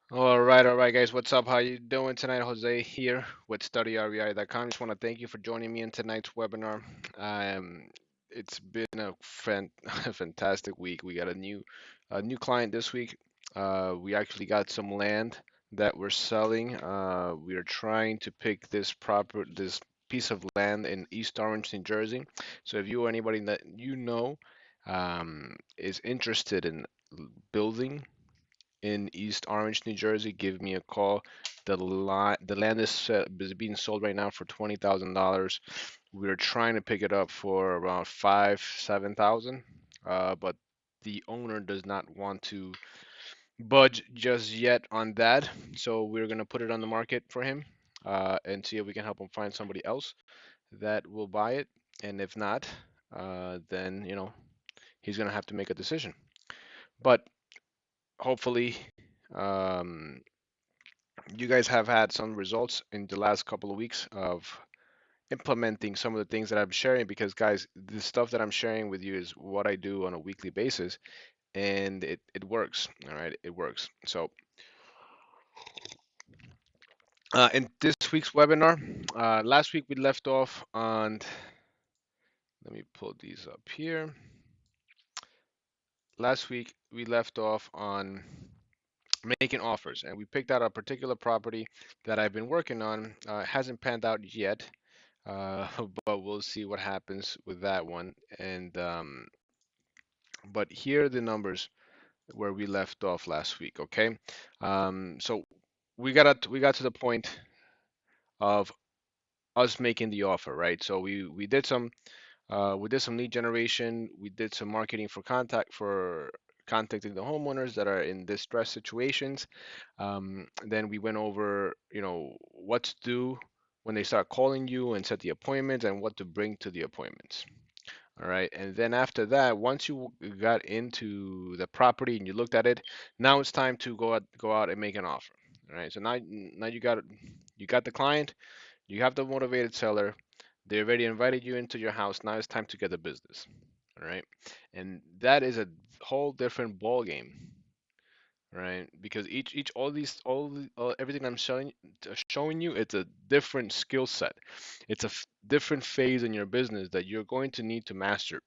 All right, guys. What's up? How you doing tonight? Jose here with StudyR.E.I.com. Just want to thank you for joining me in tonight's webinar. Um, it's been a a fantastic week. We got a new client this week. We actually got some land that we're selling. We are trying to pick this piece of land in East Orange, New Jersey. So if you or anybody that you know is interested in building in East Orange, New Jersey, give me a call. The land is being sold right now for $20,000. We're trying to pick it up for around 7,000. But the owner does not want to budge just yet on that. So we're gonna put it on the market for him, and see if we can help him find somebody else that will buy it. And if not, then he's gonna have to make a decision. But hopefully, um, you guys have had some results in the last couple of weeks of implementing some of the things that I'm sharing, because guys, the stuff that I'm sharing with you is what I do on a weekly basis, and it works. All right, it works. So in this week's webinar, last week we left off on, let me pull these up here. Last week we left off on making offers, and we picked out a particular property that I've been working on. Hasn't panned out yet, uh, but we'll see what happens with that one. And but here are the numbers where we left off last week. Okay, so we got to the point of us making the offer, right? So we did some lead generation, we did some marketing for contacting the homeowners that are in distress situations. Then we went over, what to do when they start calling you and set the appointments and what to bring to the appointments. All right. And then after that, once you got into the property and you looked at it, now it's time to go out and make an offer. All right. So now you got the client, you have the motivated seller, they already invited you into your house. Now it's time to get the business. All right. And that is a whole different ball game, right? Because each all everything I'm showing you, it's a different skill set. It's a different phase in your business that you're going to need to master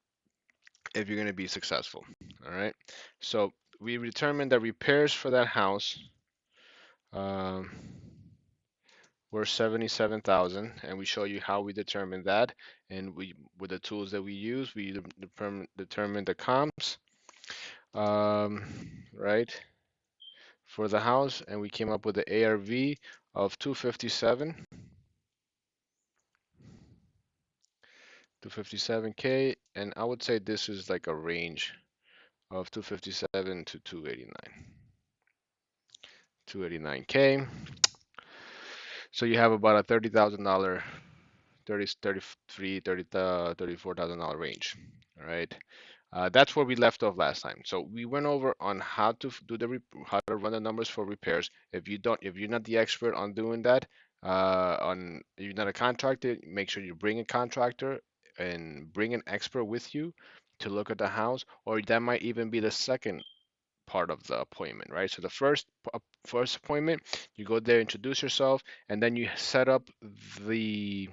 if you're going to be successful. All right. So we determined that repairs for that house um, were 77,000, and we show you how we determined that. And we, with the tools that we use, we determined the comps, um, right, for the house, and we came up with the ARV of 257K, and I would say this is like a range of 257 to 289K. So you have about a $30,000, 30, 33, 30, $34,000 range. All right. That's where we left off last time. So we went over on how to do how to run the numbers for repairs. If you're not the expert on doing that, on if you're not a contractor, make sure you bring a contractor and bring an expert with you to look at the house, or that might even be the second part of the appointment, right? So the first appointment, you go there, introduce yourself, and then you set up the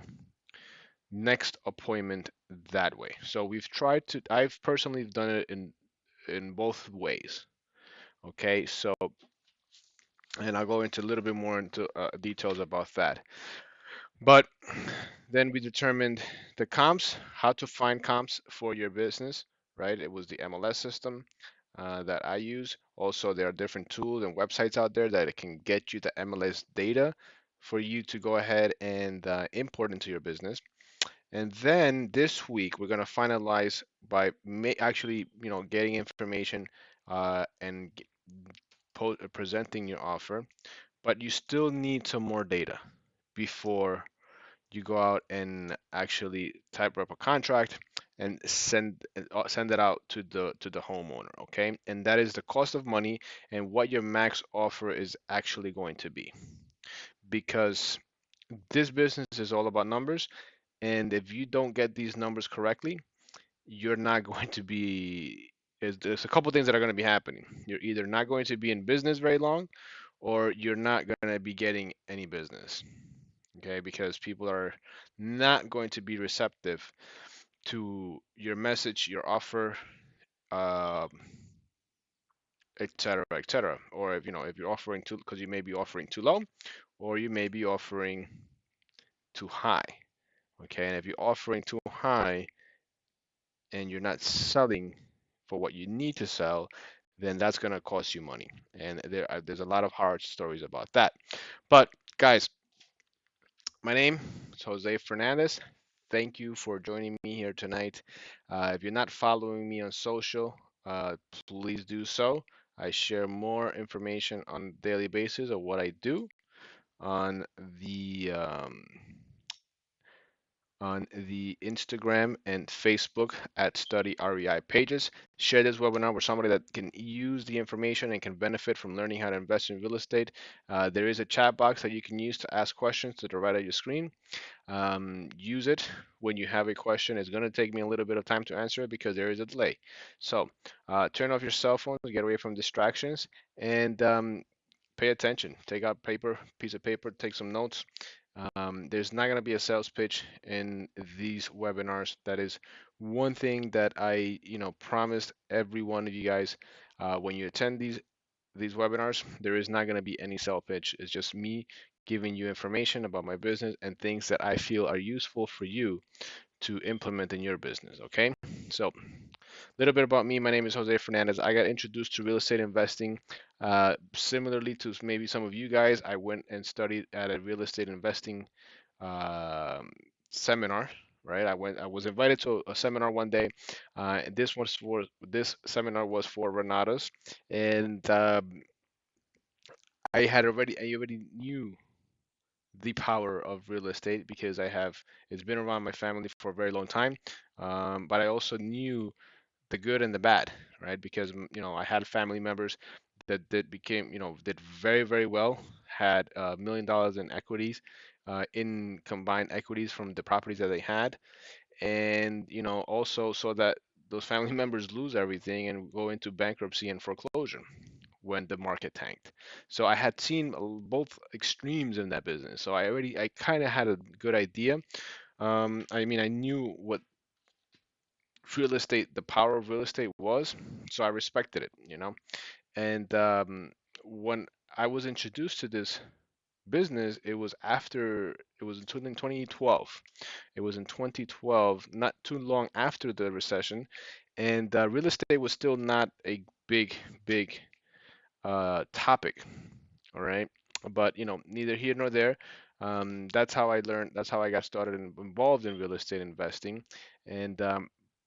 next appointment that way. So I've personally done it in both ways. Okay, so and I'll go into a little bit more into details about that. But then we determined the comps, how to find comps for your business, right? It was the MLS system that I use. Also, there are different tools and websites out there that can get you the MLS data for you to go ahead and import into your business. And then this week, we're going to finalize by actually, getting information and presenting your offer. But you still need some more data before you go out and actually type up a contract and send it out to the homeowner, okay? And that is the cost of money and what your max offer is actually going to be. Because this business is all about numbers, and if you don't get these numbers correctly, you're not going to be there's a couple things that are going to be happening. You're either not going to be in business very long, or you're not going to be getting any business. Okay, because people are not going to be receptive to your message, your offer, uh, etc., etc. Or if you're offering too, because you may be offering too low, or you may be offering too high. Okay, and if you're offering too high and you're not selling for what you need to sell, then that's going to cost you money. And there's a lot of hard stories about that. But guys, my name is Jose Fernandez. Thank you for joining me here tonight. If you're not following me on social, please do so. I share more information on a daily basis of what I do on the um, on the Instagram and Facebook at StudyR.E.I pages. Share this webinar with somebody that can use the information and can benefit from learning how to invest in real estate. There is a chat box that you can use to ask questions to the right of your screen. Use it when you have a question. It's going to take me a little bit of time to answer it because there is a delay. So turn off your cell phone, get away from distractions, and pay attention. Take out piece of paper, take some notes. There's not going to be a sales pitch in these webinars. That is one thing that I, promised every one of you guys when you attend these webinars. There is not going to be any sales pitch. It's just me giving you information about my business and things that I feel are useful for you to implement in your business. Okay, so a little bit about me. My name is Jose Fernandez. I got introduced to real estate investing similarly to maybe some of you guys. I went and studied at a real estate investing um, seminar. Right, I was invited to a seminar one day. This seminar was for Renatos, and I already knew the power of real estate because it's been around my family for a very long time. But I also knew the good and the bad, right? Because I had family members did very, very well, had $1 million in equities, in combined equities from the properties that they had, and also so that those family members lose everything and go into bankruptcy and foreclosure when the market tanked. So I had seen both extremes in that business. So I kind of had a good idea. I mean, I knew what real estate, the power of real estate was, so I respected it. And when I was introduced to this business, it was in 2012. It was in 2012, not too long after the recession, and real estate was still not a big topic. All right, but neither here nor there. That's how I learned. That's how I got started and involved in real estate investing. And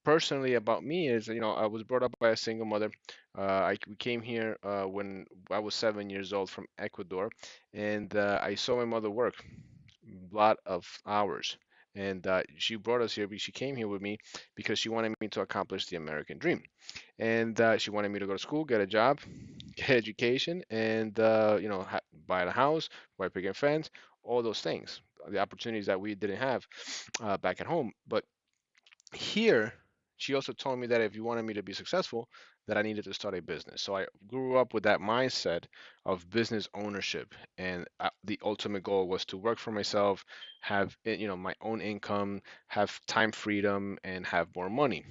personally, about me is, I was brought up by a single mother. We came here when I was 7 years old from Ecuador, and I saw my mother work a lot of hours. And she brought us here. She came here with me because she wanted me to accomplish the American dream, and she wanted me to go to school, get a job, get education, and buy a house, buy a picket fence, all those things, the opportunities that we didn't have back at home. But here, she also told me that if you wanted me to be successful, that I needed to start a business. So I grew up with that mindset of business ownership, and the ultimate goal was to work for myself, have my own income, have time freedom, and have more money.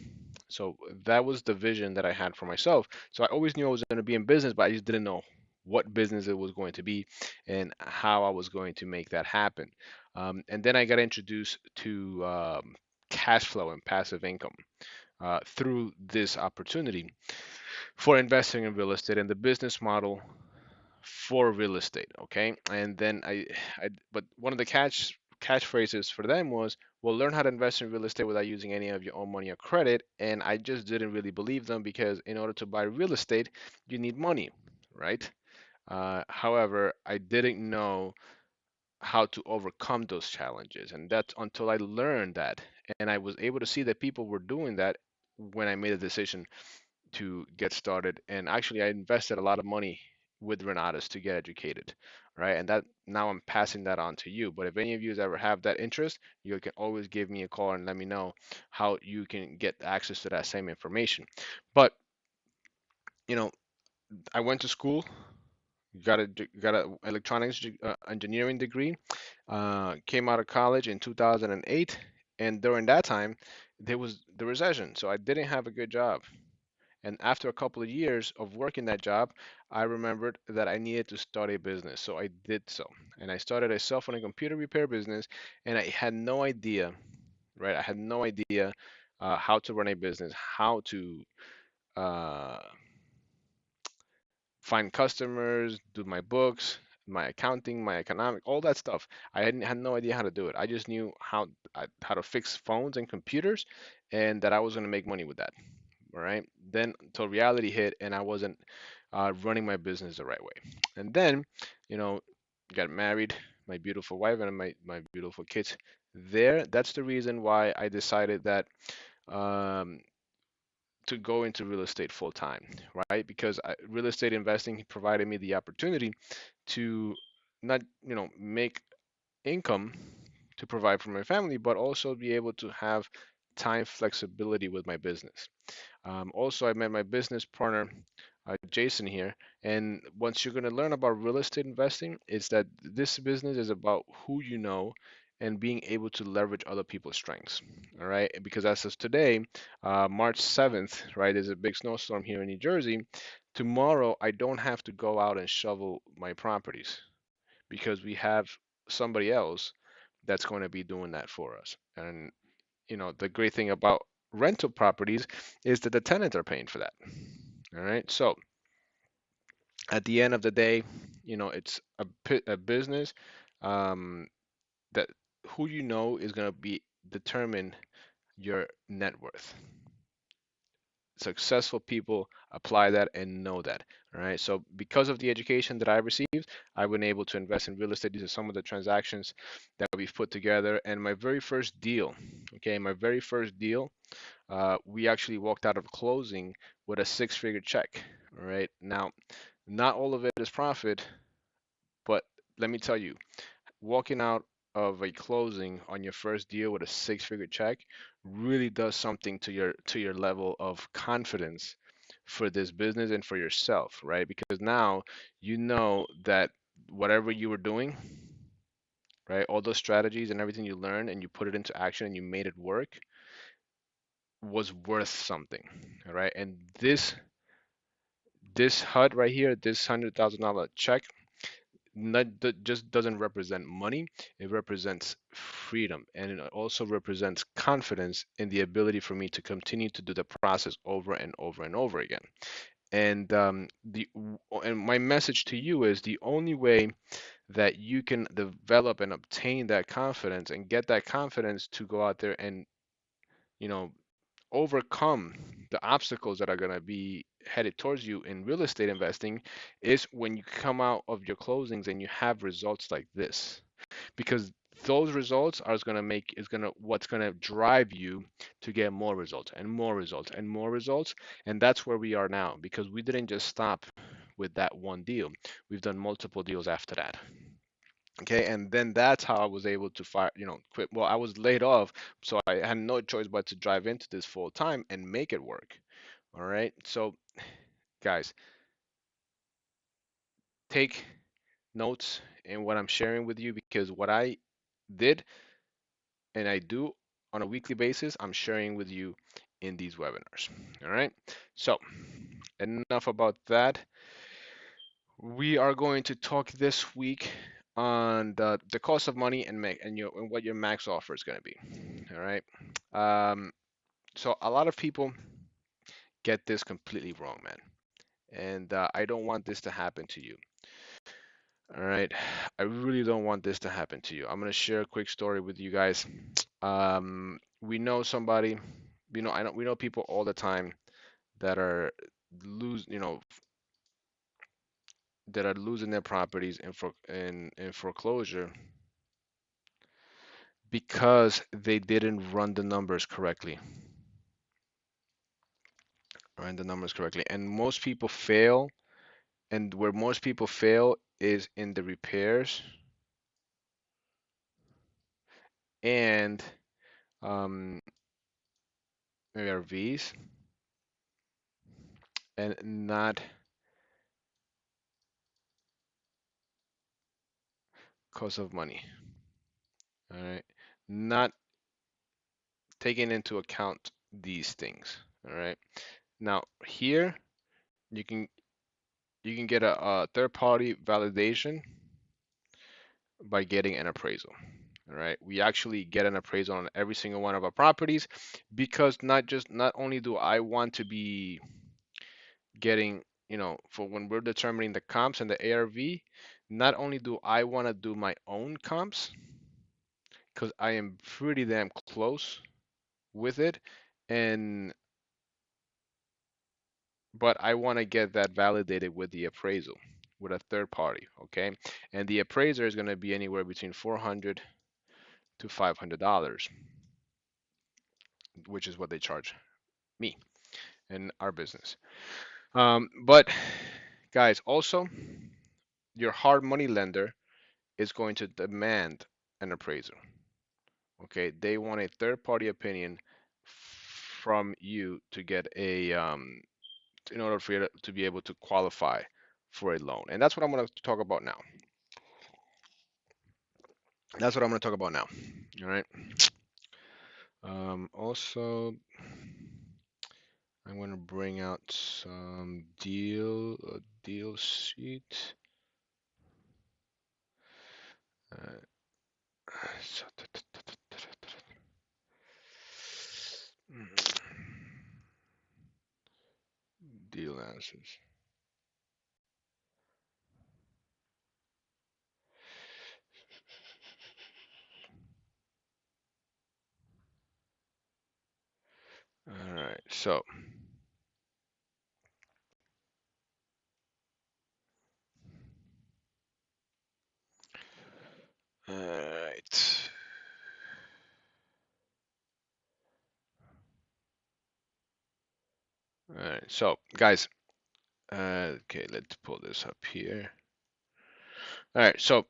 So that was the vision that I had for myself. So I always knew I was going to be in business, but I just didn't know what business it was going to be and how I was going to make that happen. And then I got introduced to cash flow and passive income through this opportunity for investing in real estate and the business model for real estate. Okay, and then but one of the catchphrases for them was, "Well, learn how to invest in real estate without using any of your own money or credit." And I just didn't really believe them because in order to buy real estate, you need money, right? However, I didn't know how to overcome those challenges. And that's until I learned that. And I was able to see that people were doing that when I made a decision to get started. And actually, I invested a lot of money with Renatus to get educated, right? And that now I'm passing that on to you. But if any of you ever have that interest, you can always give me a call and let me know how you can get access to that same information. But, you know, I went to school got a electronics engineering degree. Came out of college in 2008, and during that time, there was the recession, so I didn't have a good job. And after a couple of years of working that job, I remembered that I needed to start a business. So I did so. And I started a cell phone and computer repair business. And I had no idea, right? I had no idea how to run a business, how to uh, find customers, do my books, my accounting, my economic, all that stuff. Had no idea how to do it. I just knew how to fix phones and computers, and that I was going to make money with that. All right. Then until reality hit, and I wasn't running my business the right way. And then, you know, got married, my beautiful wife and my beautiful kids. That's the reason why I decided that um, to go into real estate full time, right? Because real estate investing provided me the opportunity to not, make income to provide for my family, but also be able to have time flexibility with my business. Also, I met my business partner, Jason here. And once you're going to learn about real estate investing, is that this business is about who you know and being able to leverage other people's strengths. All right. Because as of today, March 7th, right, there's a big snowstorm here in New Jersey. Tomorrow, I don't have to go out and shovel my properties because we have somebody else that's going to be doing that for us. And the great thing about rental properties is that the tenants are paying for that. All right. So at the end of the day, it's a business um, that who you know is going to be determine your net worth. Successful people apply that and know that. All right. So because of the education that I received, I've been able to invest in real estate. These are some of the transactions that we've put together. And my very first deal, okay, my very first deal, we actually walked out of closing with a six-figure check. All right. Now, not all of it is profit, but let me tell you, walking out of a closing on your first deal with a six-figure check really does something to your level of confidence for this business and for yourself, right? Because now you know that whatever you were doing, right, all those strategies and everything you learned and you put it into action and you made it work was worth something, all right? And this HUD right here, this $100,000 check, just doesn't represent money. It represents freedom, and it also represents confidence in the ability for me to continue to do the process over and over and over again. And and my message to you is the only way that you can develop and obtain that confidence and get that confidence to go out there and you know overcome the obstacles that are going to be headed towards you in real estate investing is when you come out of your closings and you have results like this, because those results are going to make is going to what's going to drive you to get more results and more results and more results. And that's where we are now, because we didn't just stop with that one deal. We've done multiple deals after that. Okay, and then that's how I was able to quit. Well, I was laid off, so I had no choice but to drive into this full time and make it work. All right, so guys, take notes in what I'm sharing with you, because what I did and I do on a weekly basis, I'm sharing with you in these webinars. All right, so enough about that. We are going to talk this week on the cost of money and what your max offer is going to be. All right. Um, so a lot of people get this completely wrong, man, and I don't want this to happen to you. All right, I really don't want this to happen to you. I'm gonna share a quick story with you guys. We know somebody, we know people all the time that are lose, that are losing their properties in foreclosure because they didn't run the numbers correctly. And most people fail, and where most people fail is in the repairs and um, ARVs, and not cost of money. All right. Not taking into account these things. All right. Now here you can get a third party validation by getting an appraisal. All right. We actually get an appraisal on every single one of our properties because not only do I want to be getting, for when we're determining the comps and the ARV, not only do I want to do my own comps because I am pretty damn close with it, and but I want to get that validated with the appraisal with a third party, okay? And the appraiser is going to be anywhere between $400 to $500, which is what they charge me in our business. But guys, also your hard money lender is going to demand an appraisal. Okay, they want a third party opinion from you to get in order for you to be able to qualify for a loan. And that's what I'm going to talk about now. That's what I'm going to talk about now. All right. Also, I'm going to bring out some deal sheet. Uh, so, deal answers. All right. So, all right. All right. So, guys, okay, let's pull this up here. All right. So,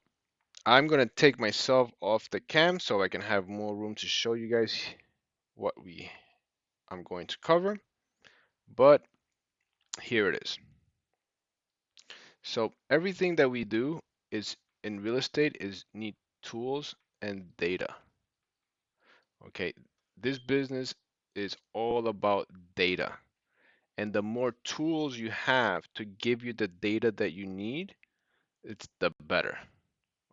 I'm going to take myself off the cam so I can have more room to show you guys what I'm going to cover. But here it is. So everything that we do is in real estate is need tools and data. Okay, this business is all about data. And the more tools you have to give you the data that you need, it's the better.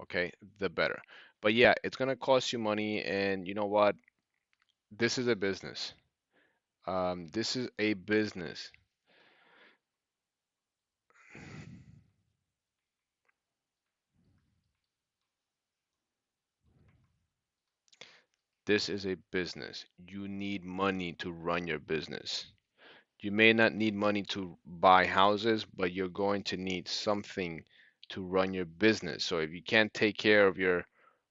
Okay, the better. But yeah, it's gonna cost you money, and you know what? This is a business. This is a business. This is a business. You need money to run your business. You may not need money to buy houses, but you're going to need something to run your business. So if you can't take care of your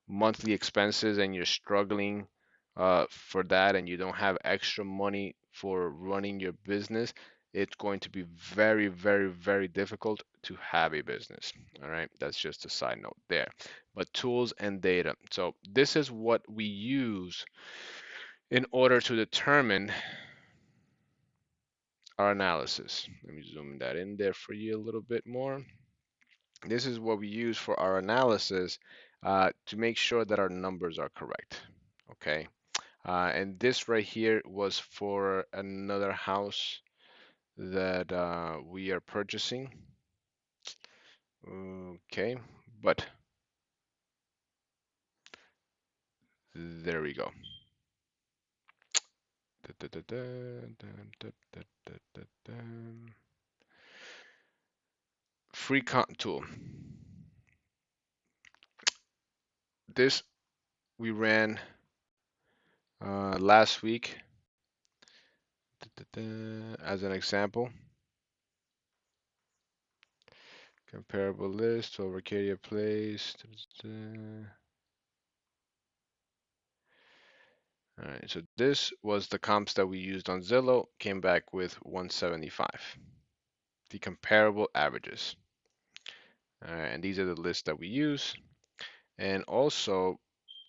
monthly expenses and you're struggling for that and you don't have extra money for running your business, it's going to be very, very, very difficult to have a business. All right, that's just a side note there. But tools and data. So this is what we use in order to determine our analysis. Let me zoom that in there for you a little bit more. This is what we use for our analysis to make sure that our numbers are correct. Okay. And this right here was for another house that we are purchasing. Okay. But there we go. Free comp tool. This we ran last week as an example. Comparable list over Arcadia Place. All right, so this was the comps that we used on Zillow, came back with 175. The comparable averages. All right, and these are the lists that we use. And also,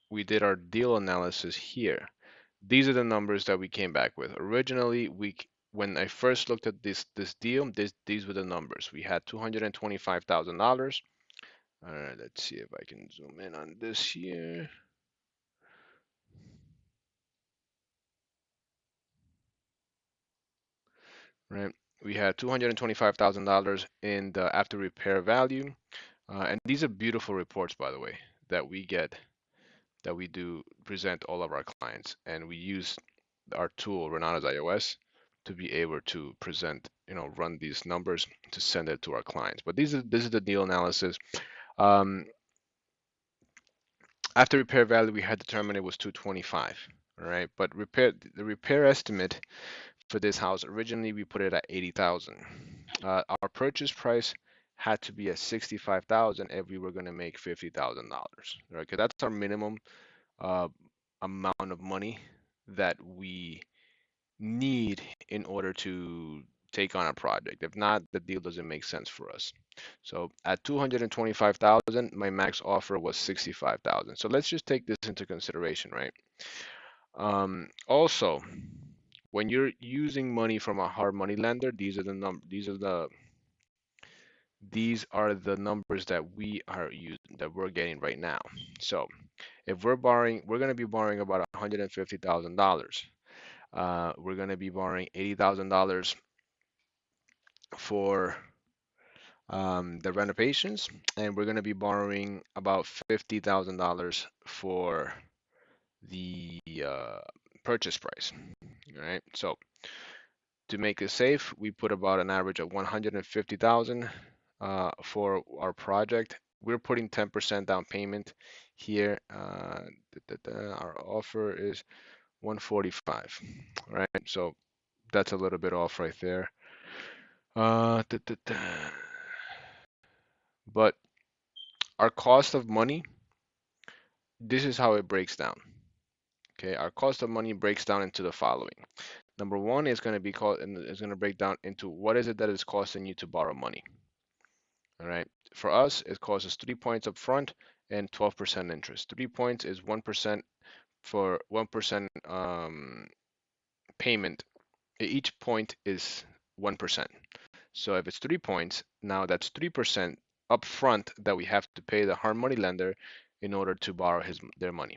we did our deal analysis here. These are the numbers that we came back with. Originally, when I first looked at this deal, these were the numbers. We had $225,000 All right, let's see if I can zoom in on this here. Right, we had $225,000 in the after repair value, and these are beautiful reports, by the way, that we get, that we do present all of our clients, and we use our tool Renata's iOS to be able to present, run these numbers to send it to our clients. But this is the deal analysis. Um, After repair value, we had determined it was 225. All right, but the repair estimate for this house originally we put it at 80,000. Our purchase price had to be at 65,000 if we were going to make $50,000. Right, because that's our minimum uh, amount of money that we need in order to take on a project. If not, the deal doesn't make sense for us. So at 225,000, my max offer was 65,000. So let's just take this into consideration, right? Also, when you're using money from a hard money lender, these are the numbers that we're getting right now. So if we're going to be borrowing about $150,000. We're going to be borrowing $80,000 for the renovations, and we're going to be borrowing about $50,000 for the purchase price. All right. So to make it safe, we put about an average of 150,000 for our project. We're putting 10% down payment here. Our offer is 145. Right. So that's a little bit off right there. But our cost of money, this is how it breaks down. Okay, our cost of money breaks down into the following. Number one is going to be called, and is going to break down into what is it that is costing you to borrow money. All right. For us, it costs us 3 points up front and 12% interest. 3 points is 1% for 1% payment. Each point is 1%. So if it's 3 points, now that's 3% upfront that we have to pay the hard money lender in order to borrow their money.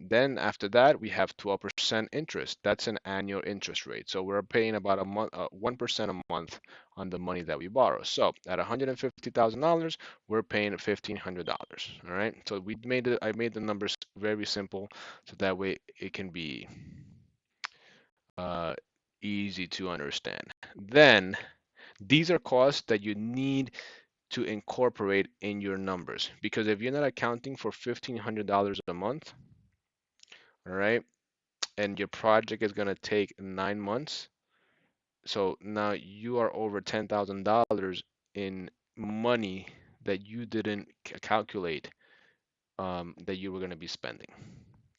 Then after that, we have 12% interest. That's an annual interest rate. So we're paying about 1% a month on the money that we borrow. So at $150,000, we're paying $1,500. All right. So I made the numbers very simple, so that way it can be uh, easy to understand. Then these are costs that you need to incorporate in your numbers, because if you're not accounting for $1,500 a month, all right, and your project is going to take 9 months, so now you are over $10,000 in money that you didn't calculate, that you were going to be spending.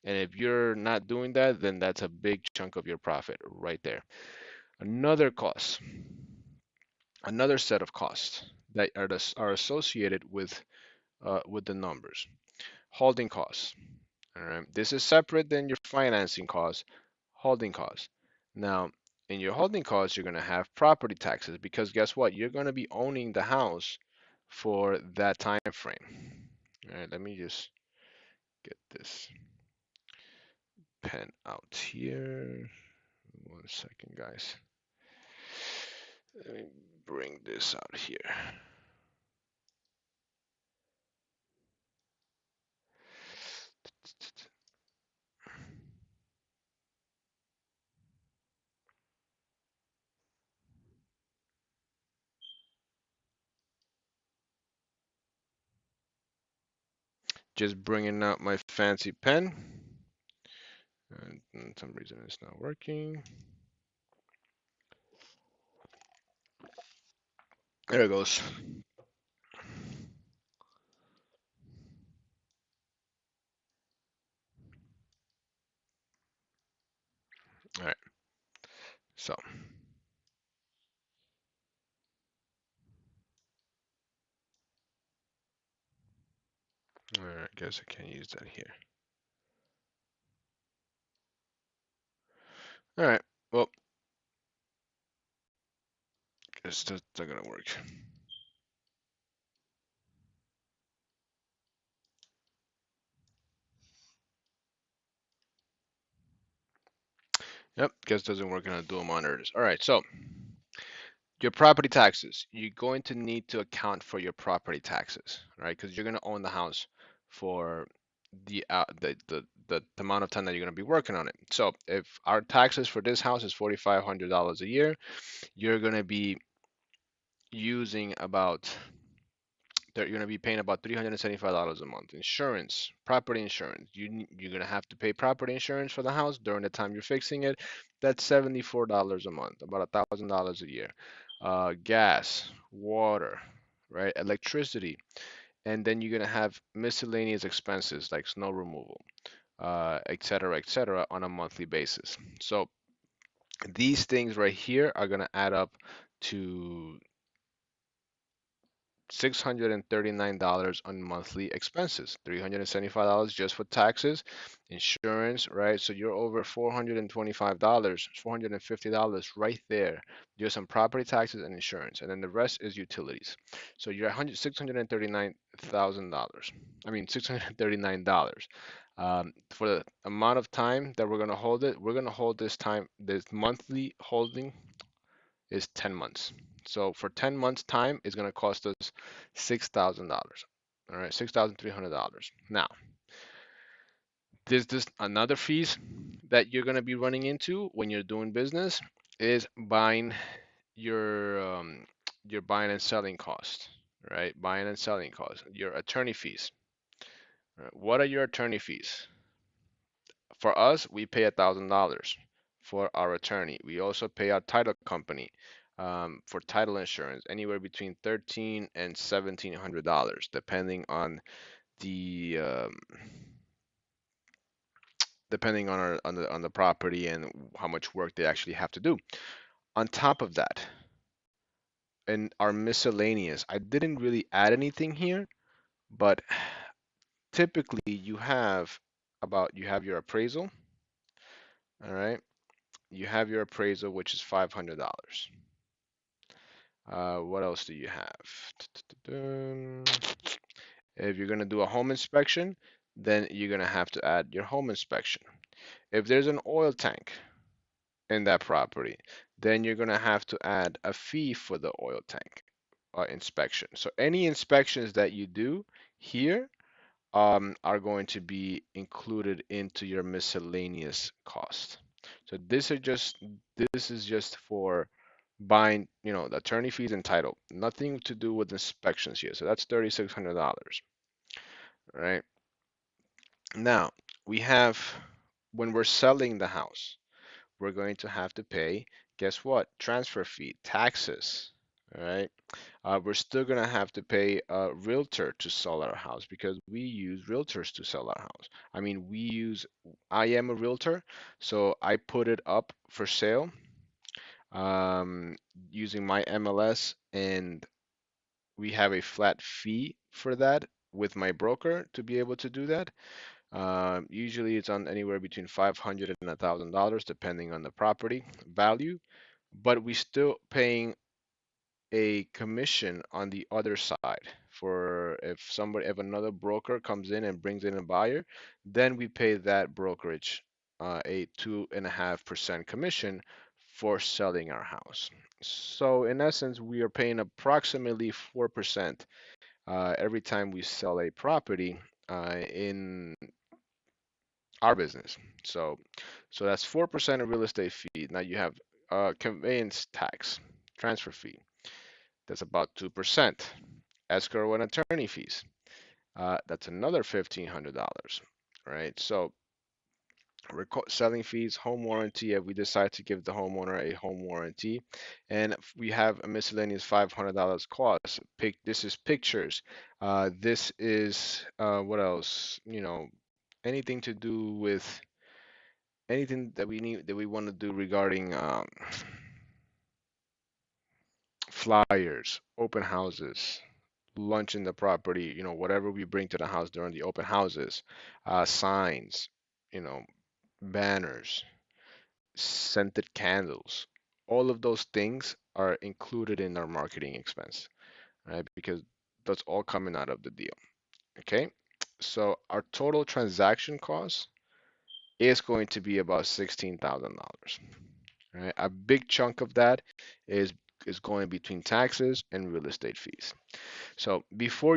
And if you're not doing that, then that's a big chunk of your profit right there. Another cost, another set of costs that are associated with the numbers. Holding costs. All right. This is separate than your financing costs, holding costs. Now, in your holding costs, you're going to have property taxes, because guess what? You're going to be owning the house for that time frame. All right, let me just get this pen out here. 1 second, guys. Let me bring this out here. Just bringing out my fancy pen. And for some reason it's not working. There it goes. All right. So, all right, I guess I can't use that here. All right. Well, guess that's not gonna work. Yep, guess doesn't work on a dual monitors. All right, so your property taxes. You're going to need to account for your property taxes, right? Because you're going to own the house for the amount of time that you're going to be working on it. So if our taxes for this house is $4,500 a year, you're going to be using about you're going to be paying about $375 a month. Insurance, property insurance. You're going to have to pay property insurance for the house during the time you're fixing it. That's $74 a month, about $1,000 a year. Gas, water, right? Electricity, and then you're going to have miscellaneous expenses like snow removal, et cetera, on a monthly basis. So these things right here are going to add up to $639 on monthly expenses, $375 just for taxes, insurance, right? So you're over $425, $450 right there, just on property taxes and insurance. And then the rest is utilities. So you're at $639,000. I mean, $639. For the amount of time that we're going to hold it, we're going to hold this time, this monthly holding is 10 months. So for 10 months time, it's going to cost us $6,000. All right, $6,300. Now, this another fees that you're going to be running into when you're doing business is buying your buying and selling costs, right? Buying and selling costs, your attorney fees. Right? What are your attorney fees? For us, we pay $1,000 for our attorney. We also pay our title company for title insurance, anywhere between $1,300 and $1,700, depending on the depending on our on the property and how much work they actually have to do. On top of that, in our miscellaneous, I didn't really add anything here, but typically you have your appraisal, all right? You have your appraisal, which is $500. What else do you have? If you're going to do a home inspection, then you're going to have to add your home inspection. If there's an oil tank in that property, then you're going to have to add a fee for the oil tank inspection. So any inspections that you do here are going to be included into your miscellaneous cost. So this is just for buying, the attorney fees and title. Nothing to do with inspections here. So that's $3,600, right? Now, we have when we're selling the house, we're going to have to pay, guess what? Transfer fee, taxes, all right? We're still gonna have to pay a realtor to sell our house because we use realtors to sell our house. I mean, I am a realtor, so I put it up for sale um, using my MLS, and we have a flat fee for that with my broker to be able to do that. Usually it's on anywhere between $500 and $1,000 depending on the property value, but we still paying a commission on the other side for if another broker comes in and brings in a buyer, then we pay that brokerage a 2.5% commission for selling our house. So in essence, we are paying approximately 4% every time we sell a property in our business. So that's 4% of real estate fee. Now you have conveyance tax, transfer fee. That's about 2%. Escrow and attorney fees. That's another $1,500, right? So selling fees, home warranty, if we decide to give the homeowner a home warranty, and we have a miscellaneous $500 cost. This is pictures. This is what else? Anything to do with anything that we want to do regarding flyers, open houses, lunch in the property, whatever we bring to the house during the open houses, signs, you know, banners, scented candles. All of those things are included in our marketing expense, right? Because that's all coming out of the deal. Okay. So our total transaction cost is going to be about $16,000. Right? A big chunk of that is is going between taxes and real estate fees. So before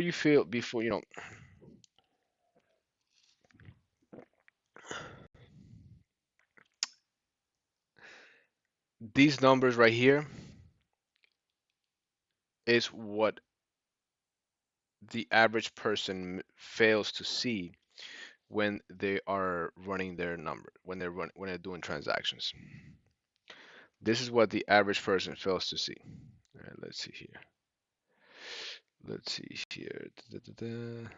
these numbers right here is what the average person fails to see when they are running their number, when they're doing transactions. This is what the average person fails to see. All right, let's see here. Let's see here. Da-da-da-da.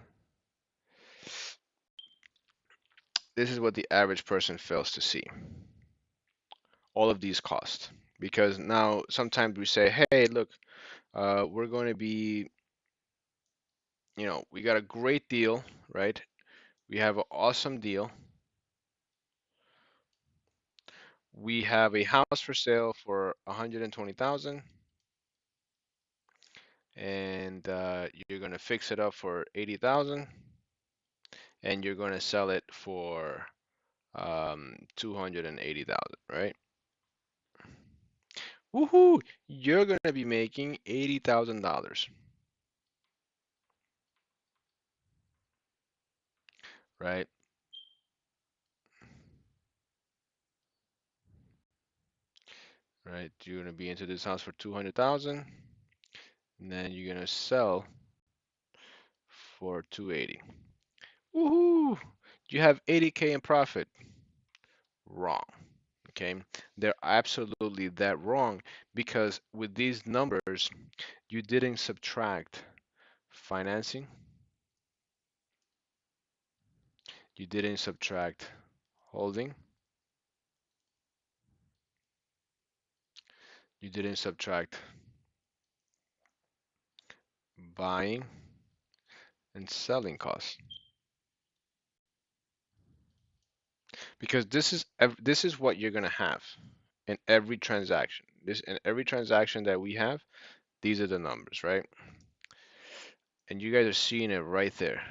This is what the average person fails to see. All of these costs. Because now sometimes we say, hey, look, we're going to be, we got a great deal, right? We have an awesome deal. We have a house for sale for 120,000, and you're going to fix it up for 80,000, and you're going to sell it for 280,000, right? Woohoo! You're going to be making $80,000, right? Right? You're going to be into this house for 200,000, and then you're going to sell for 280. Woohoo! You have 80K in profit. Wrong. Okay, they're absolutely that wrong because with these numbers, you didn't subtract financing, you didn't subtract holding, you didn't subtract buying and selling costs because this is what you're gonna have in every transaction. This in every transaction that we have, these are the numbers, right? And you guys are seeing it right there.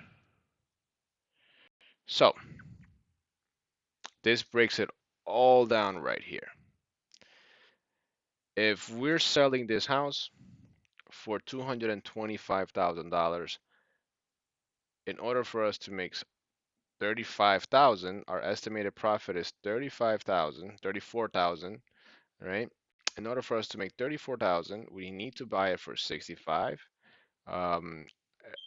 So this breaks it all down right here. If we're selling this house for $225,000, in order for us to make 35,000, our estimated profit is 35,000, 34,000, right? In order for us to make 34,000, we need to buy it for 65, um,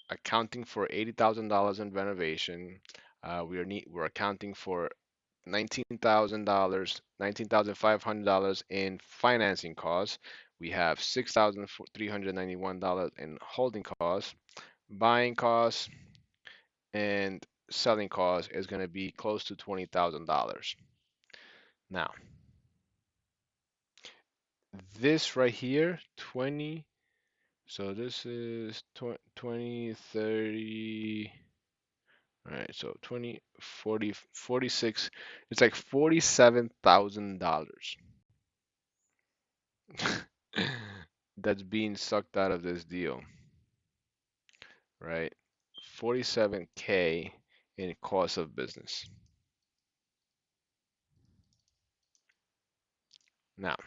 accounting for $80,000 in renovation. We're accounting for $19,000, $19,500 in financing costs. We have $6,391 in holding costs. Buying costs and selling costs is going to be close to $20,000. Now, this right here, 20, so this is 20, 30, all right, so 20, 40, 46, it's like $47,000 that's being sucked out of this deal, right? 47K in cost of business. Now,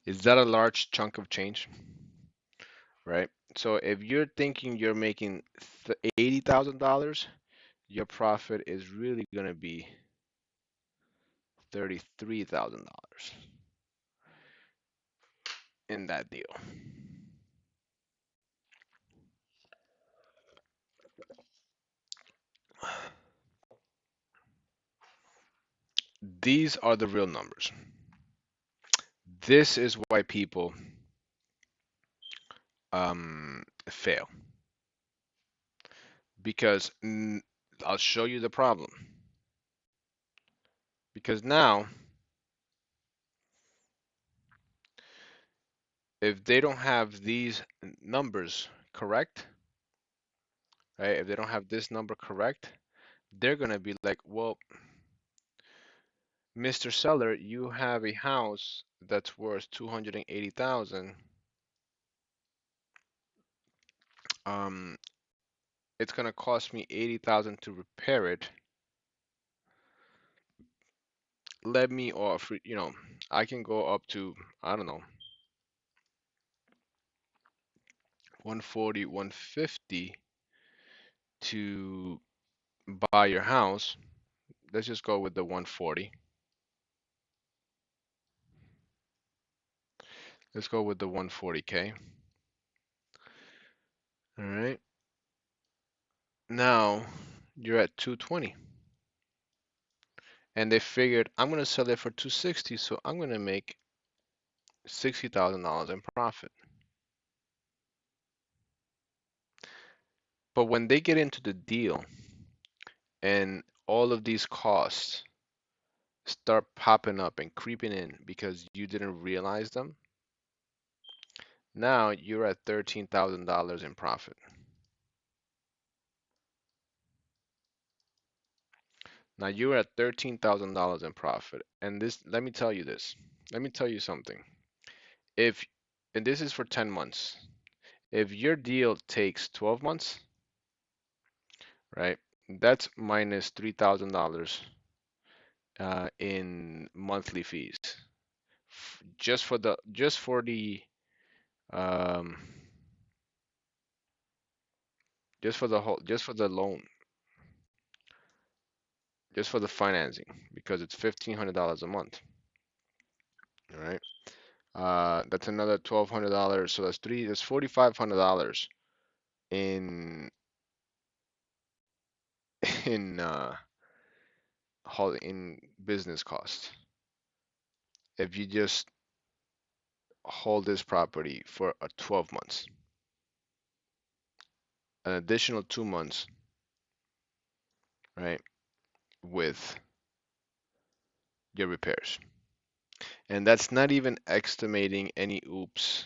is that a large chunk of change, right? So if you're thinking you're making $80,000, your profit is really going to be $33,000 in that deal. These are the real numbers. This is why people fail. Because I'll show you the problem. Because now, if they don't have these numbers correct, right? If they don't have this number correct, they're gonna be like, well, Mr. Seller, you have a house that's worth 280,000. Um, it's gonna cost me 80,000 to repair it, let me offer, I can go up to, I don't know, 140, 150 to buy your house. Let's just go with the 140. Let's go with the 140K. All right. Now you're at 220. And they figured I'm going to sell it for 260, so I'm going to make $60,000 in profit. But when they get into the deal and all of these costs start popping up and creeping in because you didn't realize them, now you're at $13,000 in profit. Now you're at $13,000 in profit. And this, let me tell you this. Let me tell you something. If, and this is for 10 months. If your deal takes 12 months, right, that's minus $3,000 in monthly fees. Um, just for the loan, just for the financing, because it's $1,500 a month. All right. That's another $1,200. So that's $4,500 in in in business costs. If you just hold this property for 12 months, an additional 2 months, right, with your repairs. And that's not even estimating any oops.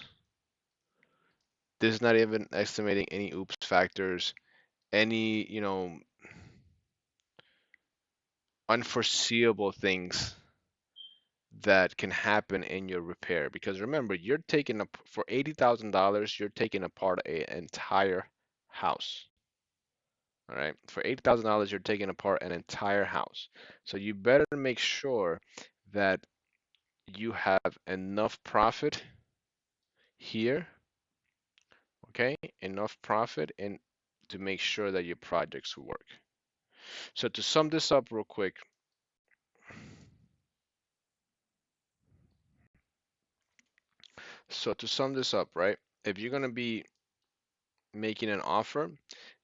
This is not even estimating any oops factors, any, unforeseeable things that can happen in your repair. Because remember, you're taking up for $80,000, you're taking apart an entire house. All right. For $80,000, you're taking apart an entire house. So you better make sure that you have enough profit here, okay? Enough profit and to make sure that your projects work. So to sum this up real quick, right? If you're going to be making an offer,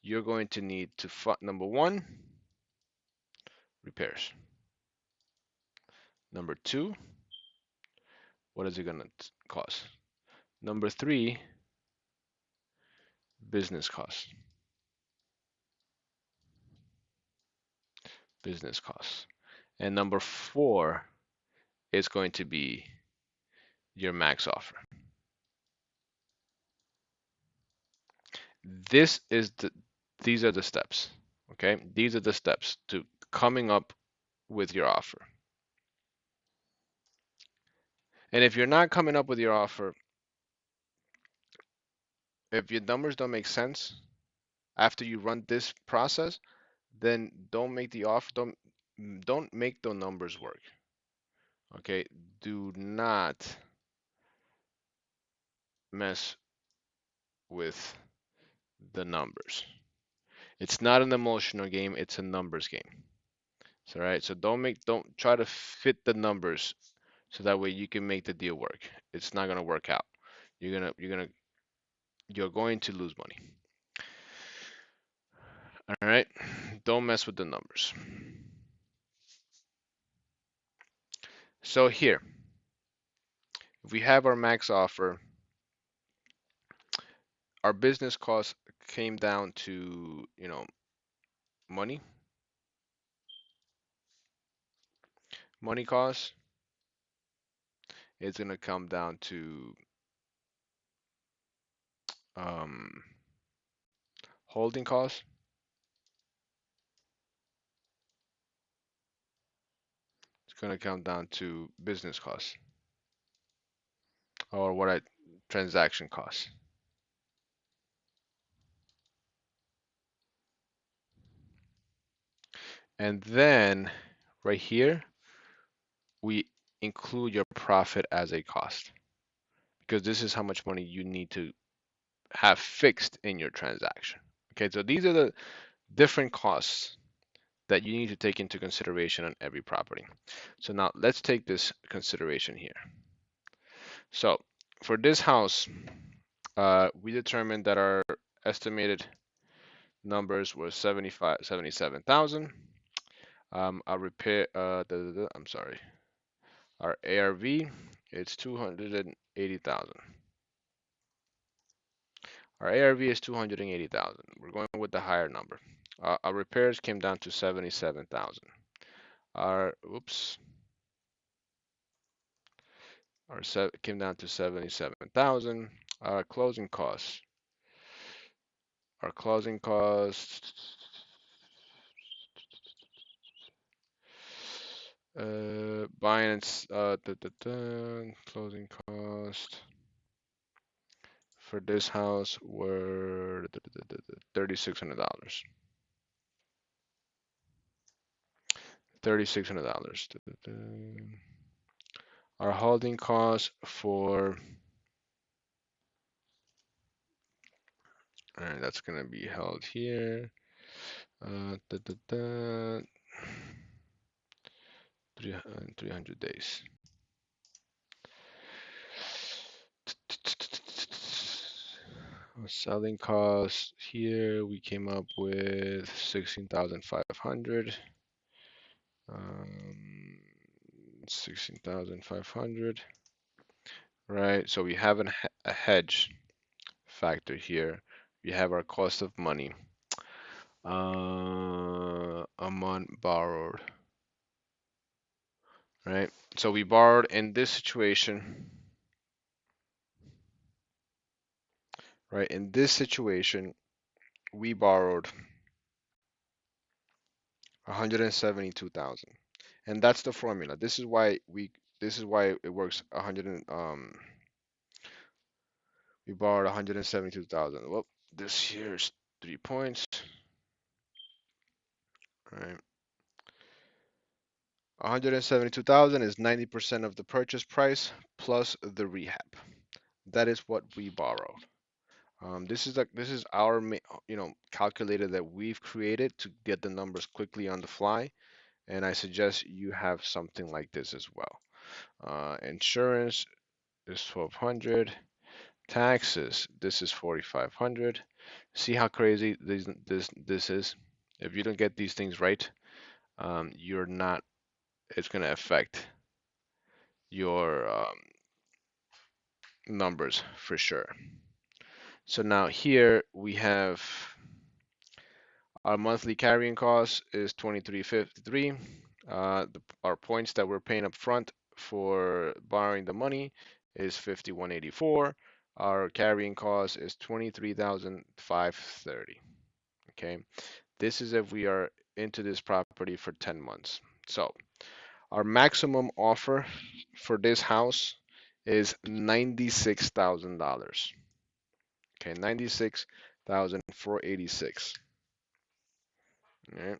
you're going to need to number one, repairs. Number two, what is it going to cost? Number three, business costs. Business costs. And number four is going to be your max offer. This is these are the steps. Okay, these are the steps to coming up with your offer. And if you're not coming up with your offer, if your numbers don't make sense after you run this process, then don't make the offer. Don't make the numbers work. Okay, do not mess with the numbers. It's not an emotional game, it's a numbers game. So right, so don't try to fit the numbers so that way you can make the deal work. It's not gonna work out. You're going to lose money. All right, don't mess with the numbers. So here, if we have our max offer, our business costs came down to, money. Money costs is gonna come down to um, holding costs. It's gonna come down to business costs or transaction costs. And then right here, include your profit as a cost because this is how much money you need to have fixed in your transaction. Okay, so these are the different costs that you need to take into consideration on every property. So now let's take this consideration here. So for this house, we determined that our estimated numbers were 77,000. Our repair, I'm sorry, our ARV, it's 280,000. Our ARV is 280,000. We're going with the higher number. Our repairs came down to 77,000. Our, oops, came down to 77,000. Our closing costs. Our closing costs. Buying and closing cost for this house were $3,600. $3,600. Our holding costs for, all right, that's gonna be held here. 300 days. Selling costs here, we came up with 16,500. 16,500. Right, so we have a hedge factor here. We have our cost of money. Amount borrowed. Right, so we borrowed in this situation. Right, in this situation, we borrowed 172,000, and that's the formula. This is why it works. We borrowed 172,000. Well, this here's 3 points. Right, 172,000 is 90% of the purchase price plus the rehab. That is what we borrowed. This is our calculator that we've created to get the numbers quickly on the fly, and I suggest you have something like this as well. Insurance is 1,200. Taxes, this is 4,500. See how crazy this is? If you don't get these things right, you're not. It's gonna affect your numbers for sure. So now here we have our monthly carrying cost is 23.53. Our points that we're paying up front for borrowing the money is 51.84. Our carrying cost is 23,530. Okay, this is if we are into this property for 10 months. So our maximum offer for this house is $96,000. Okay, 96,486. All right.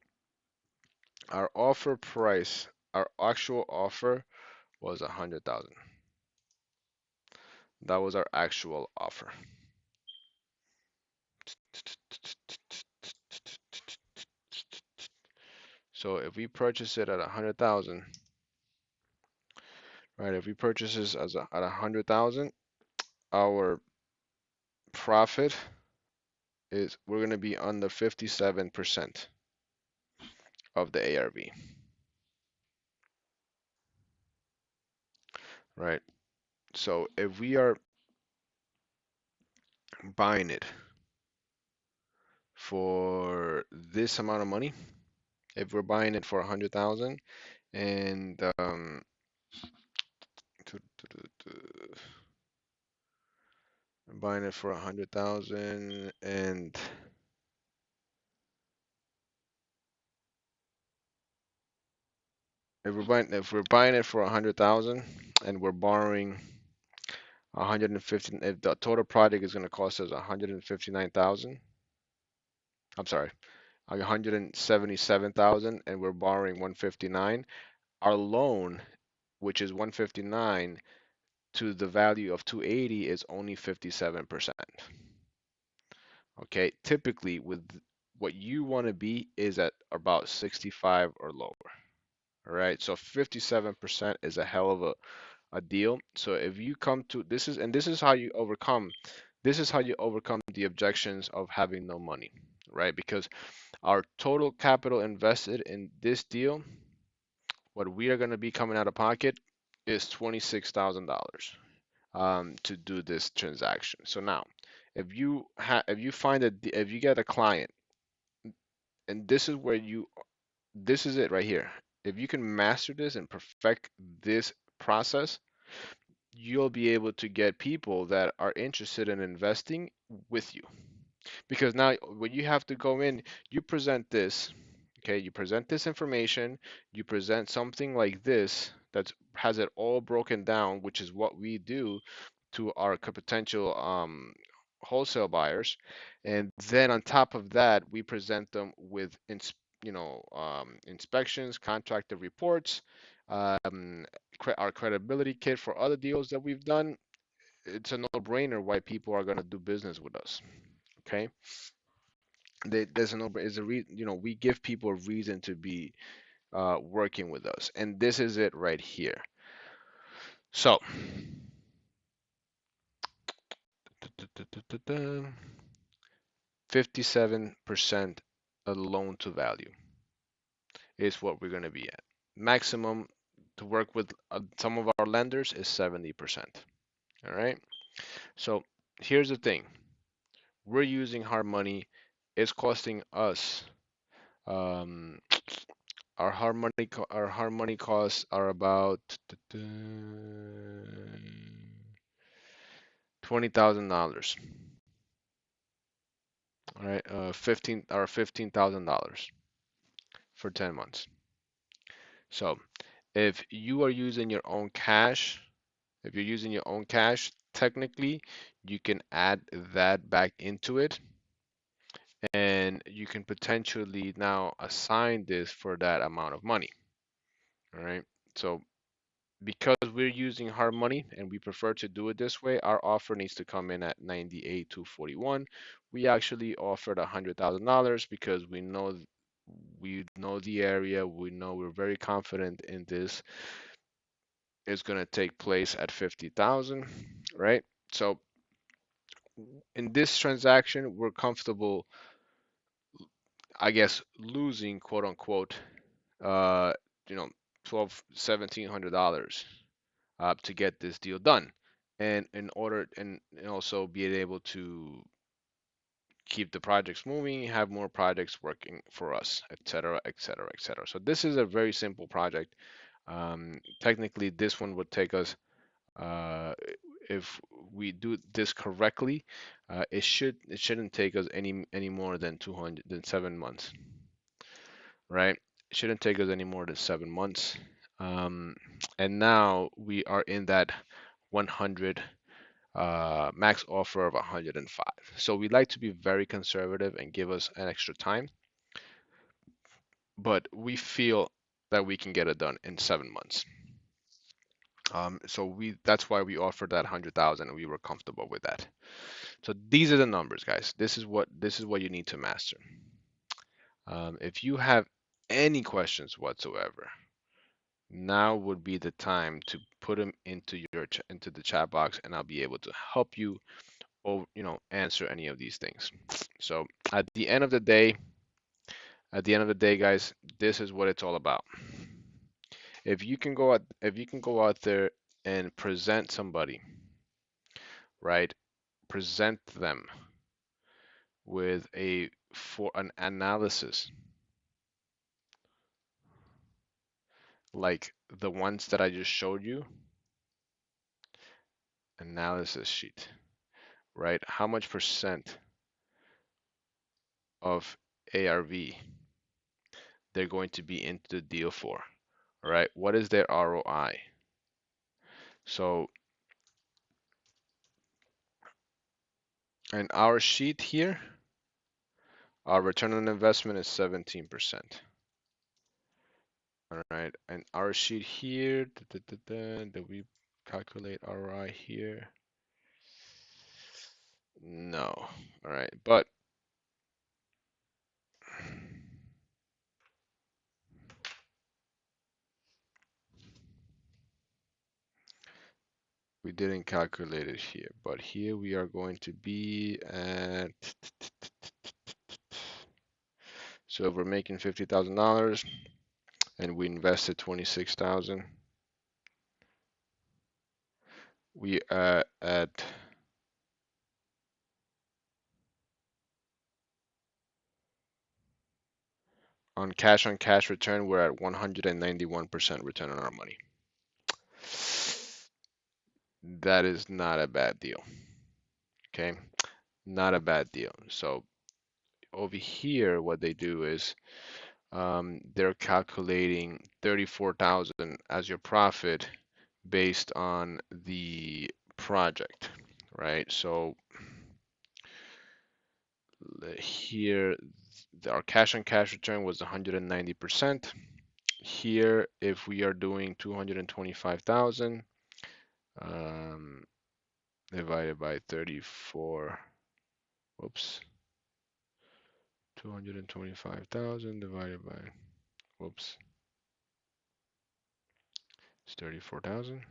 Our offer price, our actual offer was 100,000. That was our actual offer. So if we purchase it at 100,000, right? If we purchase this at 100,000, our profit is we're going to be under 57% of the ARV, right? So if we are buying it for this amount of money, if we're buying it for 100,000 and buying it for 100,000 and if we're buying it for 100,000 and we're borrowing 150, if the total project is going to cost us 159,000, I'm sorry, 177,000 and we're borrowing 159, our loan which is 159, to the value of 280 is only 57%. Okay, typically with what you want to be is at about 65 or lower. All right, so 57% is a hell of a deal. So if you come to this is and this is how you overcome the objections of having no money, right? Because our total capital invested in this deal, what we are going to be coming out of pocket is $26,000 to do this transaction. So now, if you find if you get a client, and this is it right here. If you can master this and perfect this process, you'll be able to get people that are interested in investing with you. Because now when you have to go in, you present this, okay, you present this information, you present something like this that has it all broken down, which is what we do to our potential wholesale buyers, and then on top of that, we present them with inspections, contractor reports, um, our credibility kit for other deals that we've done. It's a no-brainer why people are going to do business with us. Okay, there's a no, is a we give people a reason to be working with us, and this is it right here. So 57% a loan to value is what we're going to be at. Maximum to work with some of our lenders is 70%. All right. So here's the thing: we're using hard money. It's costing us. Um, our hard money costs are about $20,000. All right, 15,000 dollars for 10 months. So if you are using your own cash, if you're using your own cash, technically you can add that back into it, and you can potentially now assign this for that amount of money. All right. So because we're using hard money and we prefer to do it this way, our offer needs to come in at 98,241. We actually offered $100,000 because we know the area, we know we're very confident in this is going to take place at 50,000, right? So in this transaction, we're comfortable, I guess, losing quote unquote, uh, you know, 12, $1,700 to get this deal done, and in order and also be able to keep the projects moving, have more projects working for us, etc., etc., etc. So this is a very simple project. Technically, this one would take us, uh, if we do this correctly, it shouldn't take us any more than 7 months, right? It shouldn't take us any more than 7 months. Um, and now we are in that 100 max offer of 105. So we like to be very conservative and give us an extra time, but we feel that we can get it done in 7 months. So that's why we offered that 100,000 and we were comfortable with that. So these are the numbers, guys. This is what you need to master. If you have any questions whatsoever, now would be the time to put them into into the chat box, and I'll be able to help you or answer any of these things. So at the end of the day, guys, this is what it's all about. If you can go out there and present somebody, right? Present them with for an analysis like the ones that I just showed you, analysis sheet, right? How much percent of ARV they're going to be into the deal for, all right? What is their ROI? So in our sheet here, our return on investment is 17%. All right, and our sheet here, did we calculate ROI here? No. All right, but we didn't calculate it here. But here we are going to be at, so if we're making $50,000 and we invested 26,000, we are at, on cash return, we're at 191% return on our money. That is not a bad deal. Okay, not a bad deal. So over here, what they do is they're calculating 34,000 as your profit based on the project, right? So here, our cash on cash return was 190%. Here, if we are doing 225,000 um, divided by 34, whoops, 225,000 divided by, whoops, it's 34,000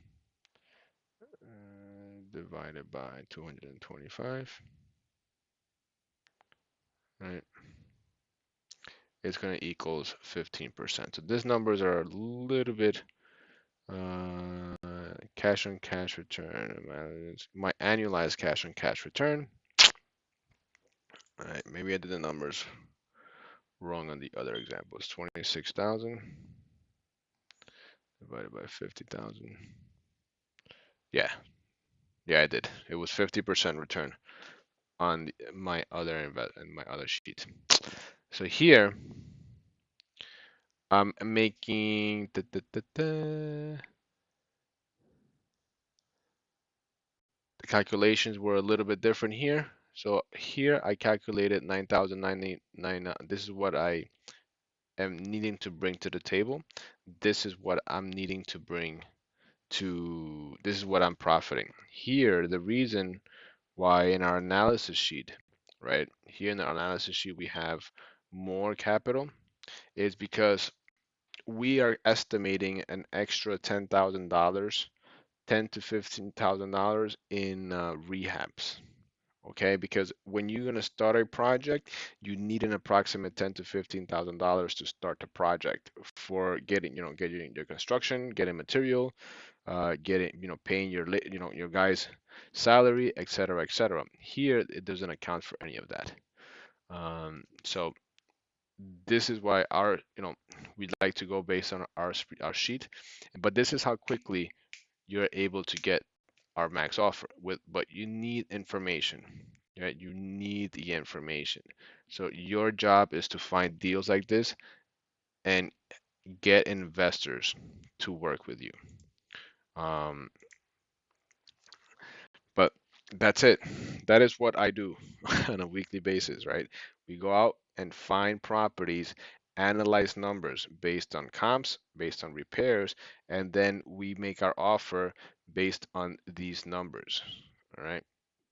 divided by 225, right? It's going to equals 15%. So these numbers are a little bit cash on cash return. My annualized cash on cash return. All right, maybe I did the numbers wrong on the other example. It's 26,000 divided by 50,000. Yeah, yeah, I did. It was 50% return on my other sheet. So here I'm making the calculations were a little bit different here. So here I calculated 9,099. This is what I am needing to bring to the table. This is what I'm needing to bring to, this is what I'm profiting. Here, the reason why in our analysis sheet, right? Here in our analysis sheet, we have more capital is because we are estimating an extra $10,000, $10,000 to $15,000 in rehabs. Okay, because when you're gonna start a project, you need an approximate $10,000 to $15,000 to start the project for getting, getting your construction, getting material, getting, paying your, your guys' salary, etc., etc. Here, it doesn't account for any of that. So this is why we like to go based on our sheet, but this is how quickly you're able to get our max offer with, but you need information, right? You need the information. So your job is to find deals like this and get investors to work with you. Um, but that's it. That is what I do on a weekly basis, right? We go out and find properties, analyze numbers based on comps, based on repairs, and then we make our offer based on these numbers. All right.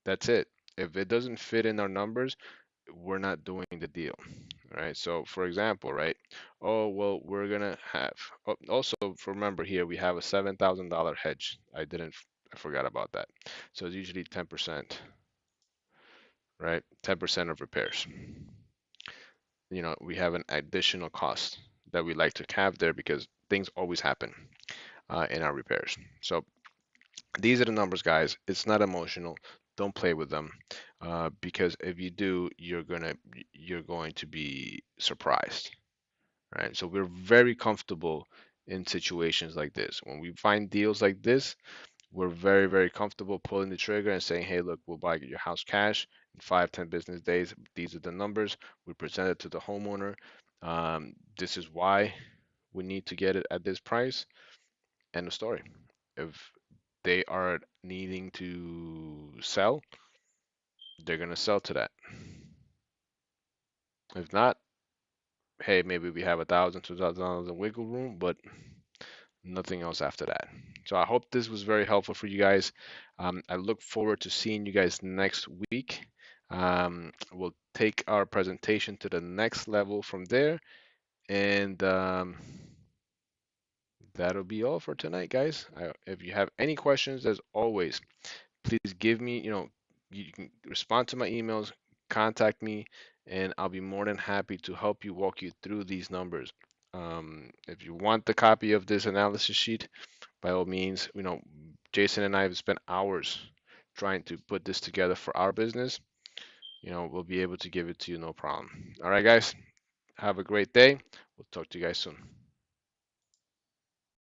That's it. If it doesn't fit in our numbers, we're not doing the deal. Right. So, for example, right? Oh, well, we're gonna have. Oh, also, remember here we have a $7,000 hedge. I forgot about that. So it's usually 10%, right? 10% of repairs. We have an additional cost that we like to have there because things always happen in our repairs. So these are the numbers, guys. It's not emotional. Don't play with them, because if you do, you're going to be surprised, right? So we're very comfortable in situations like this. When we find deals like this, we're very, very comfortable pulling the trigger and saying, "Hey, look, we'll buy your house cash in 5, 10 business days. These are the numbers. We present it to the homeowner. This is why we need to get it at this price." End of story. If they are needing to sell, they're gonna sell to that. If not, hey, maybe we have $1,000, $2,000 in wiggle room, but nothing else after that. So I hope this was very helpful for you guys. I look forward to seeing you guys next week. We'll take our presentation to the next level from there, and that'll be all for tonight, guys. If you have any questions, as always, please give me, you can respond to my emails, contact me, and I'll be more than happy to help you walk you through these numbers. If you want the copy of this analysis sheet, by all means, Jason and I have spent hours trying to put this together for our business. We'll be able to give it to you no problem. All right, guys, have a great day. We'll talk to you guys soon.